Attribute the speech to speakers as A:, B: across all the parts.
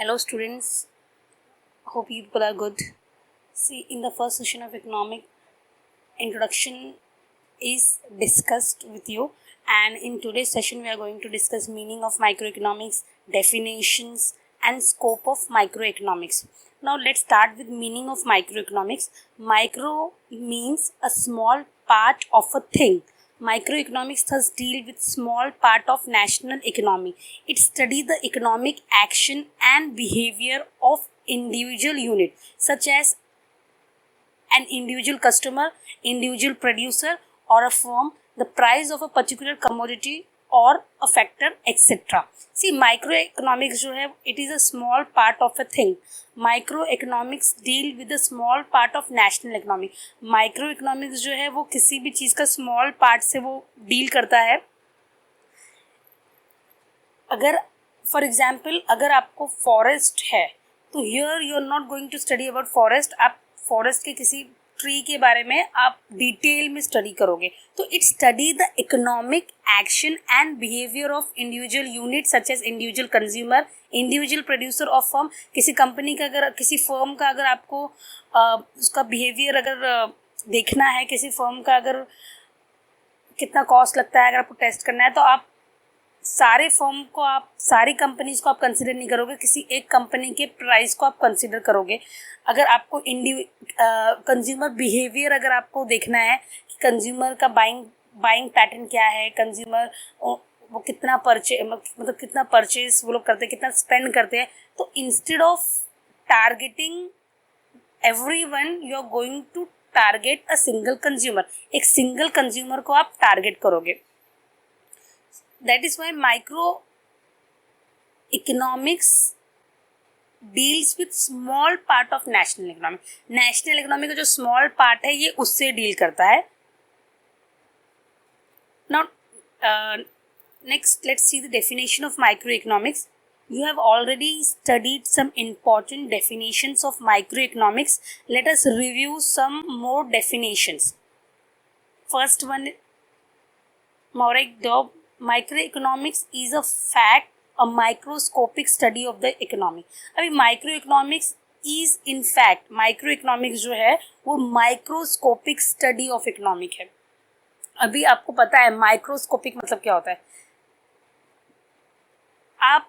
A: Hello students, hope you people are good. See, in the first session of economic introduction is discussed with you, and in today's session we are going to discuss meaning of microeconomics, definitions and scope of microeconomics. Now let's start with meaning of microeconomics. Micro means a small part of a thing. Microeconomics thus deal with small part of national economy. It studies the economic action and behavior of individual unit such as an individual customer, individual producer or a firm, the price of a particular commodity or a factor, etc. See, microeconomics जो है, it is a small part of a thing. Microeconomics deal with the small part of national economy. Microeconomics जो है वो किसी भी चीज़ का small part से वो deal करता है. अगर फॉर एग्जाम्पल अगर आपको फॉरेस्ट है तो here you are not going to study about forest. आप फॉरेस्ट के किसी ट्री के बारे में आप डिटेल में स्टडी करोगे. तो it study the economic action and behaviour of individual unit such as individual consumer, individual producer of firm. किसी कंपनी का अगर किसी फर्म का अगर आपको उसका बिहेवियर अगर देखना है, किसी फर्म का अगर कितना कॉस्ट लगता है अगर आपको टेस्ट करना है, तो आप सारे फर्म को आप सारी कंपनीज को आप कंसिडर नहीं करोगे, किसी एक कंपनी के प्राइस को आप कंसिडर करोगे. अगर आपको कंज्यूमर बिहेवियर अगर आपको देखना है कि कंज्यूमर का बाइंग पैटर्न क्या है, कंज्यूमर वो कितना मतलब कितना परचेज वो लोग करते हैं, कितना स्पेंड करते हैं, तो instead of targeting everyone you are going to target a single consumer. एक सिंगल कंज्यूमर को आप टारगेट करोगे. That is why microeconomics deals with small part of national economy. National economy का जो small part है ये उससे deal करता है. Now next let's see the definition of microeconomics. You have already studied some important definitions of microeconomics. Let us review some more definitions. First one, Morag Dobb. Microeconomics is a fact, a microscopic study of the economy. अभी microeconomics is in fact, microeconomics जो है वो microscopic study of economic है. अभी आपको पता है microscopic मतलब क्या होता है. आप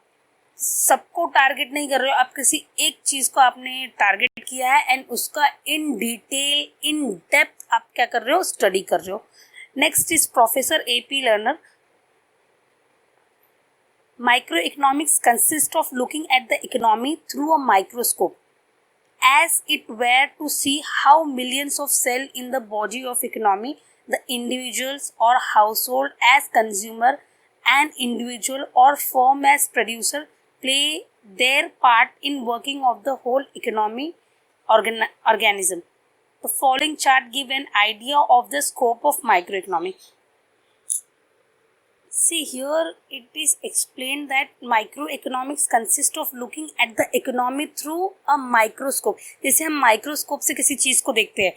A: सबको टारगेट नहीं कर रहे हो, आप किसी एक चीज़ को आपने टारगेट किया है एंड उसका इन डिटेल इन डेप्थ आप क्या कर रहे हो, स्टडी कर रहे हो. Next is professor AP learner. Microeconomics consists of looking at the economy through a microscope, as it were to see how millions of cells in the body of economy, the individuals or household as consumer, and individual or firm as producer play their part in working of the whole economy organism. The following chart give an idea of the scope of microeconomy. See, here it is explained that microeconomics consists of looking at the economy through a microscope. जैसे हम microscope से किसी चीज़ को देखते हैं,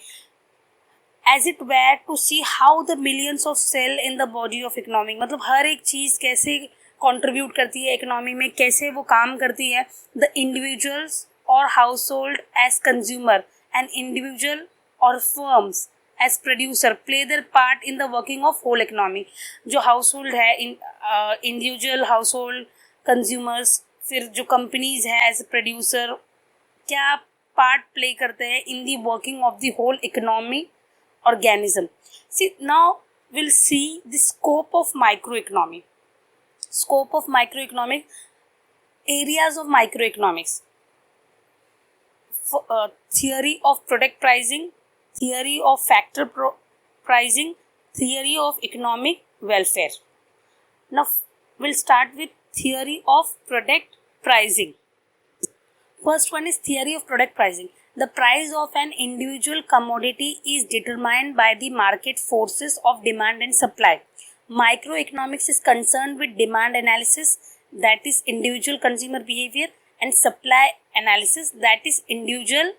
A: as it were to see how the millions of cell in the body of economy, मतलब हर एक चीज़ कैसे कंट्रीब्यूट करती है इकोनॉमी में, कैसे वो काम करती है. The individuals or household as consumer and individual or firms as producer play their part in the working of whole economy. जो household है, individual household consumers, फिर जो companies है as a producer, क्या part play करते हैं in the working of the whole economy organism. See, now we'll see the scope of microeconomy. Scope of microeconomics, areas of microeconomics, theory of product pricing, theory of factor pricing, theory of economic welfare. Now we'll start with theory of product pricing. First one is theory of product pricing. The price of an individual commodity is determined by the market forces of demand and supply. Microeconomics is concerned with demand analysis, that is individual consumer behavior, and supply analysis, that is individual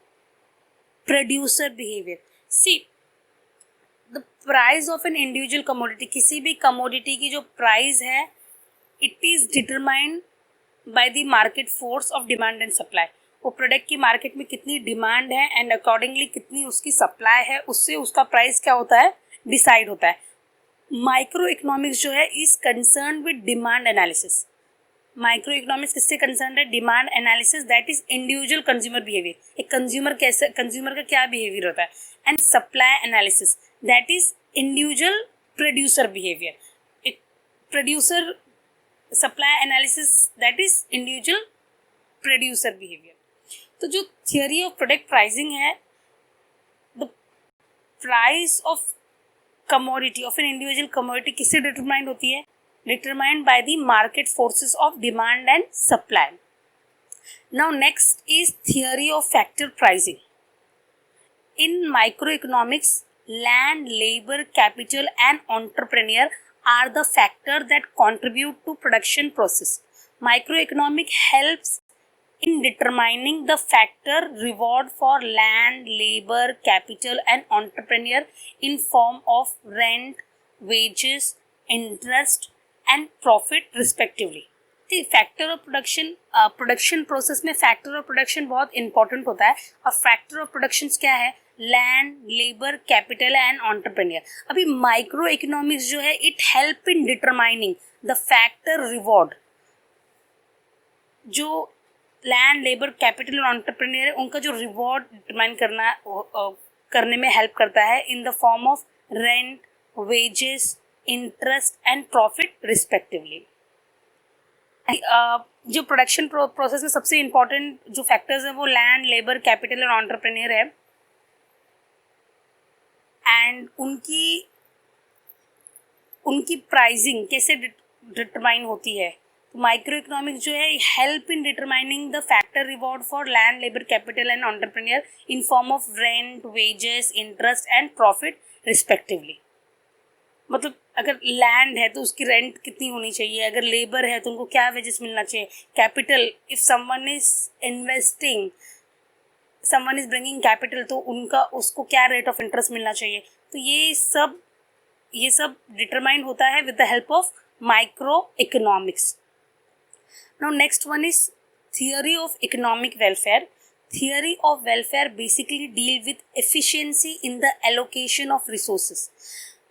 A: producer behavior. See, the price of an individual commodity, किसी भी commodity की जो price है, it is determined by the market force of demand and supply. वो product की market में कितनी demand है एंड अकॉर्डिंगली कितनी उसकी सप्लाई है, उससे उसका प्राइस क्या होता है, डिसाइड होता है। माइक्रो इकोनॉमिक्स जो है is concern with demand analysis. Micro economics किससे कंसर्न है, demand analysis, that is individual consumer behaviour. एक कंज्यूमर कैसे, कंज्यूमर का क्या बिहेवियर होता है, and supply analysis, that is individual producer behaviour. एक producer supply analysis, that is individual producer behaviour. तो जो थियोरी ऑफ प्रोडक्ट प्राइसिंग है, the price of commodity of an individual commodity किससे डिटरमाइंड होती है, determined by the market forces of demand and supply. Now next is theory of factor pricing. In microeconomics, land, labor, capital and entrepreneur are the factors that contribute to production process. Microeconomic helps in determining the factor reward for land, labor, capital and entrepreneur in form of rent, wages, interest and profit respectively. Factor of production, production process में factor of production बहुत important होता है। और factor of production क्या है, land, labour, capital and entrepreneur. अभी micro economics जो है it help in determining the factor reward. जो लैंड, लेबर, कैपिटल और एंटरप्रेन्योर है उनका जो रिवॉर्ड डिटरमाइन करने में हेल्प करता है in the form of rent, wages, interest and profit respectively. जो प्रोडक्शन प्रोसेस में सबसे इम्पॉर्टेंट जो फैक्टर्स हैं वो लैंड, लेबर, कैपिटल और एंटरप्रेन्योर है। एंड उनकी प्राइसिंग कैसे डिटरमाइन होती है, तो माइक्रो इकोनॉमिक्स जो है help in determining the factor reward for land, labour, capital and entrepreneur in form of rent, wages, interest and profit respectively. मतलब अगर लैंड है तो उसकी रेंट कितनी होनी चाहिए, अगर लेबर है तो उनको क्या वेजेस मिलना चाहिए, capital, if someone is investing, someone is bringing capital, तो उनका उसको क्या रेट ऑफ इंटरेस्ट मिलना चाहिए। तो ये सब डिटरमाइन होता है with the help of micro economics. Now next one is theory of economic welfare. Theory of welfare basically deal with efficiency in the allocation of resources.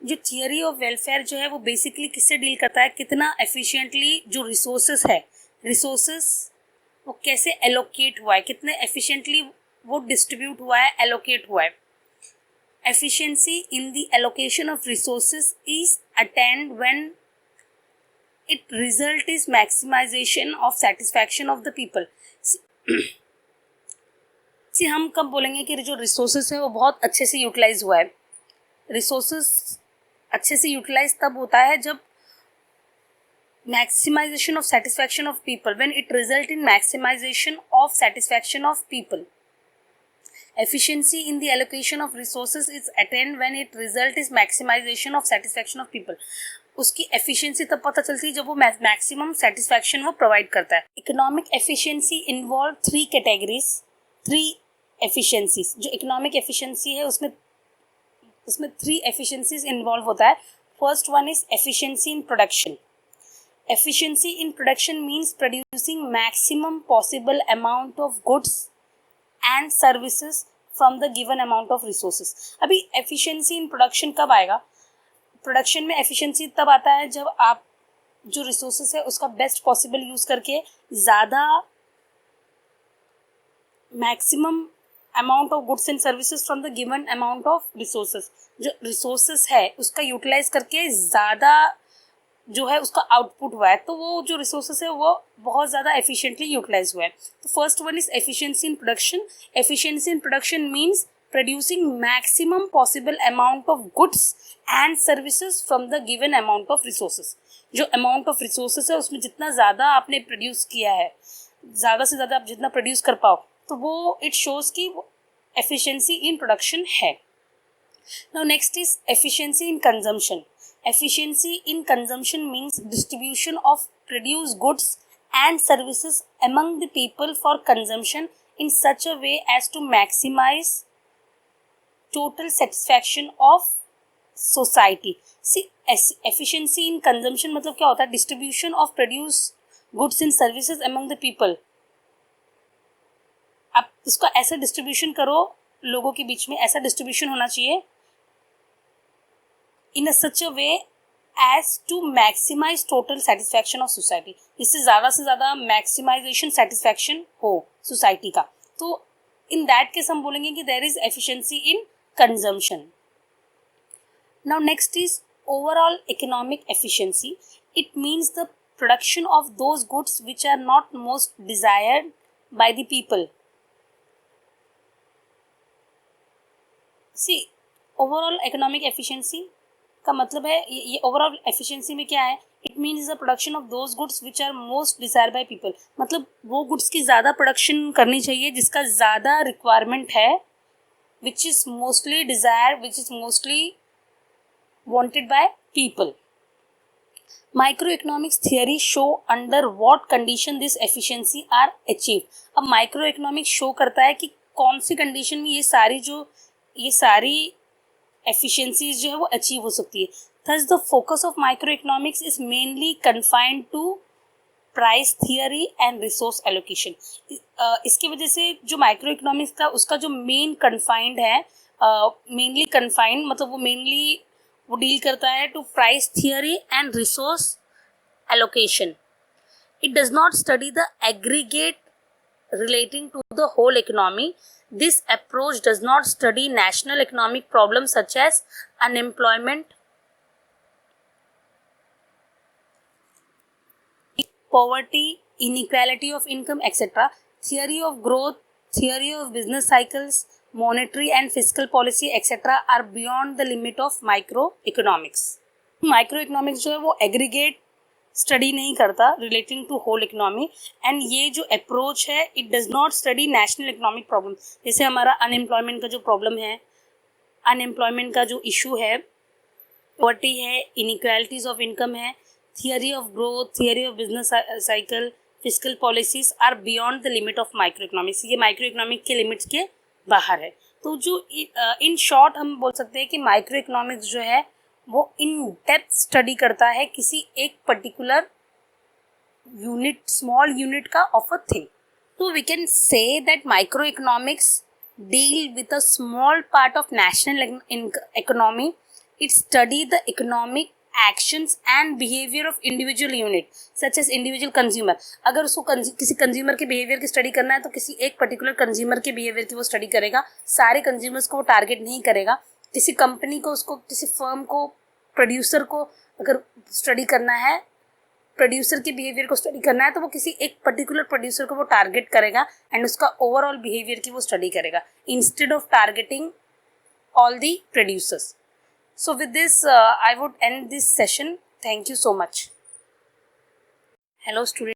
A: जो थियोरी ऑफ वेलफेयर जो है वो बेसिकली किससे deal करता है, कितना efficiently जो resources है, रिसोर्सेस वो कैसे एलोकेट हुआ है, कितने एफिशिएंटली वो डिस्ट्रीब्यूट हुआ है, एलोकेट हुआ है। Efficiency in the allocation of resources is attained when it result is maximisation of satisfaction of the people. हम कब बोलेंगे कि जो रिसोर्सेस है वो बहुत अच्छे से यूटिलाइज हुआ है। रिसोर्सेस अच्छे से यूटिलाइज तब होता है जब maximisation of satisfaction of people, when it result in maximisation of satisfaction of people. Efficiency in the allocation of resources is attained when it result is maximisation of satisfaction of people. उसकी efficiency तब पता चलती है जब वो maximum satisfaction वो provide करता है। Economic efficiency involve 3 categories, 3 efficiencies. जो इकोनॉमिक एफिशिएंसी है उसमें 3 एफिशिएंसीज इन्वॉल्व होता है। First one is efficiency in production. Efficiency in production means producing maximum possible amount of goods and services from the given amount of resources. अभी efficiency in production कब आएगा, production में efficiency तब आता है जब आप जो रिसोर्सेज है उसका बेस्ट पॉसिबल यूज़ करके ज़्यादा maximum amount of goods and services from the given amount of resources. जो रिसोर्सेज है उसका यूटिलाइज करके ज़्यादा जो है उसका आउटपुट हुआ है, तो वो जो रिसोर्सेज है वो बहुत ज़्यादा एफिशिएंटली यूटिलाइज हुआ है। तो first one is efficiency in production. Efficiency in production means producing maximum possible amount of goods and services from the given amount of resources. जो अमाउंट ऑफ रिसोर्सेज है उसमें जितना ज़्यादा आपने प्रोड्यूस किया है, ज़्यादा से ज़्यादा आप जितना प्रोड्यूस कर पाओ, तो वो इट शोज़ कि वो एफिशिएंसी इन प्रोडक्शन है। Now next is efficiency in consumption. Efficiency in consumption means distribution of produce goods and services among the people for consumption in such a way as to maximize total satisfaction of society. See, efficiency in consumption मतलब क्या होता है, distribution of produce goods and services among the people. आप इसका ऐसा distribution करो, लोगों के बीच में ऐसा डिस्ट्रीब्यूशन होना चाहिए in such a way as to maximise total satisfaction of society, इससे से ज़्यादा मैक्सिमाइजेशन सेटिस्फैक्शन हो सोसाइटी का। तो इन दैट केस हम बोलेंगे कि there is efficiency in consumption. Now next is overall economic efficiency. It means the production of those goods which are not most desired by the people. See, overall economic efficiency का मतलब है ये overall efficiency में क्या है, it means the production of those goods which are most desired by people, मतलब वो goods की ज़्यादा production करनी चाहिए जिसका ज़्यादा requirement है, which is mostly desired, which is mostly wanted by people. Microeconomics theory show under what condition this efficiency are achieved. अब microeconomics show करता है कि कौन सी condition में ये सारी efficiencies जो है वो achieve हो सकती है. Thus the focus of microeconomics is mainly confined to price theory and resource allocation. इसकी वजह से जो microeconomics का उसका जो main confined है, mainly confined मतलब वो mainly वो डील करता है to price theory and resource allocation. It does not study the aggregate relating to the whole economy. This approach does not study national economic problem such as unemployment, poverty, inequality of income, etc. Theory of growth, theory of business cycles, monetary and fiscal policy, etc. are beyond the limit of microeconomics. Microeconomics जो है वो aggregate study नहीं करता relating to whole economy, and ये जो approach है it does not study national economic problem. जैसे हमारा अनएम्प्लॉयमेंट का जो प्रॉब्लम है, अनएम्प्लॉयमेंट का जो इशू है, पॉवर्टी है, इनइक्वालिटीज ऑफ इनकम है, theory of growth, theory of business cycle, fiscal policies are beyond the limit of microeconomics. ये microeconomic के लिमिट्स के बाहर है. तो जो इन शॉर्ट हम बोल सकते हैं कि माइक्रोइकोनॉमिक्स जो है वो इन डेप्थ स्टडी करता है किसी एक पर्टिकुलर यूनिट, स्मॉल यूनिट का ऑफ अ थिंग. तो we can say that microeconomics deal with a small part of national economy. It study the economic actions and behaviour of individual unit such as individual consumer. अगर उसको किसी consumer के behaviour की study करना है तो किसी एक पर्टिकुलर कंज्यूमर के बिहेवियर की वो स्टडी करेगा, सारे कंज्यूमर्स को वो टारगेट नहीं करेगा. किसी कंपनी को, उसको किसी फर्म को, प्रोड्यूसर को अगर स्टडी करना है, प्रोड्यूसर के बिहेवियर को स्टडी करना है तो वो किसी एक पर्टिकुलर प्रोड्यूसर को वो टारगेट करेगा एंड उसका ओवरऑल बिहेवियर की वो स्टडी करेगा instead of targeting all the producers. So with this, I would end this session. Thank you so much. Hello students.